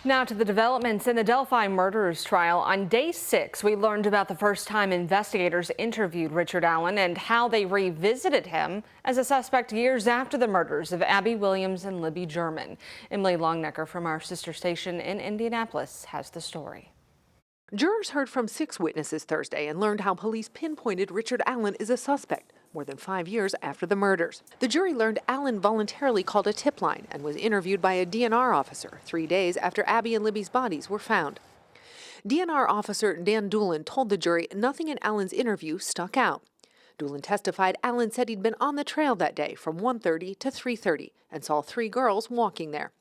Now to the developments in the Delphi Murders trial. On day 6, we learned about the first time investigators interviewed Richard Allen and how they revisited him as a suspect years after the murders of Abby Williams and Libby German. Emily Longnecker from our sister station in Indianapolis has the story. Jurors heard from 6 witnesses Thursday and learned how police pinpointed Richard Allen as a suspect more than 5 years after the murders. The jury learned Allen voluntarily called a tip line and was interviewed by a DNR officer 3 days after Abby and Libby's bodies were found. DNR officer Dan Doolin told the jury nothing in Allen's interview stuck out. Doolin testified Allen said he'd been on the trail that day from 1:30 to 3:30 and saw 3 girls walking there.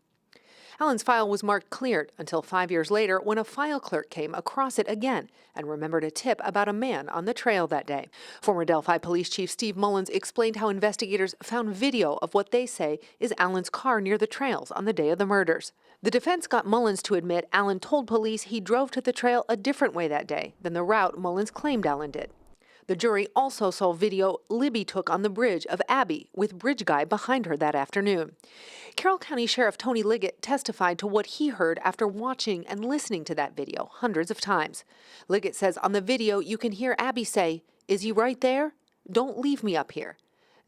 Allen's file was marked cleared until 5 years later when a file clerk came across it again and remembered a tip about a man on the trail that day. Former Delphi Police Chief Steve Mullins explained how investigators found video of what they say is Allen's car near the trails on the day of the murders. The defense got Mullins to admit Allen told police he drove to the trail a different way that day than the route Mullins claimed Allen did. The jury also saw video Libby took on the bridge of Abby with bridge guy behind her that afternoon. Carroll County Sheriff Tony Liggett testified to what he heard after watching and listening to that video hundreds of times. Liggett says on the video you can hear Abby say, "Is he right there? Don't leave me up here."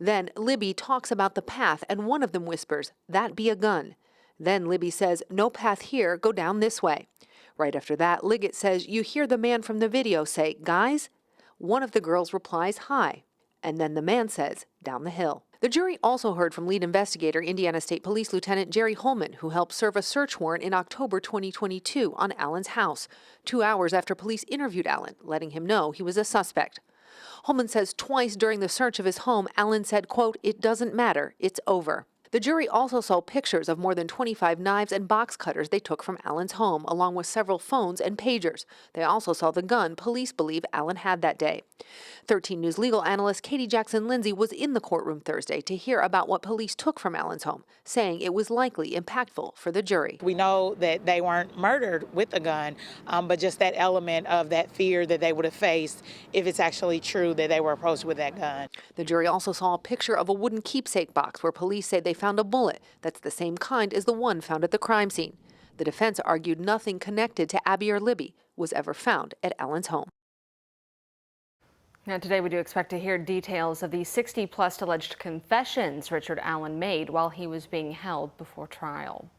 Then Libby talks about the path and one of them whispers, "That be a gun." Then Libby says, "No path here, go down this way." Right after that, Liggett says you hear the man from the video say, "Guys?" One of the girls replies, "Hi," and then the man says, "Down the hill." The jury also heard from lead investigator Indiana State Police Lieutenant Jerry Holman, who helped serve a search warrant in October 2022 on Allen's house, 2 hours after police interviewed Allen, letting him know he was a suspect. Holman says twice during the search of his home, Allen said, quote, "It doesn't matter, it's over." The jury also saw pictures of more than 25 knives and box cutters they took from Allen's home, along with several phones and pagers. They also saw the gun police believe Allen had that day. 13 News legal analyst Katie Jackson-Lindsay was in the courtroom Thursday to hear about what police took from Allen's home, saying it was likely impactful for the jury. We know that they weren't murdered with a gun, but just that element of that fear that they would have faced if it's actually true that they were approached with that gun. The jury also saw a picture of a wooden keepsake box where police say they found a bullet that's the same kind as the one found at the crime scene. The defense argued nothing connected to Abby or Libby was ever found at Allen's home. Now today we do expect to hear details of the 60-plus alleged confessions Richard Allen made while he was being held before trial.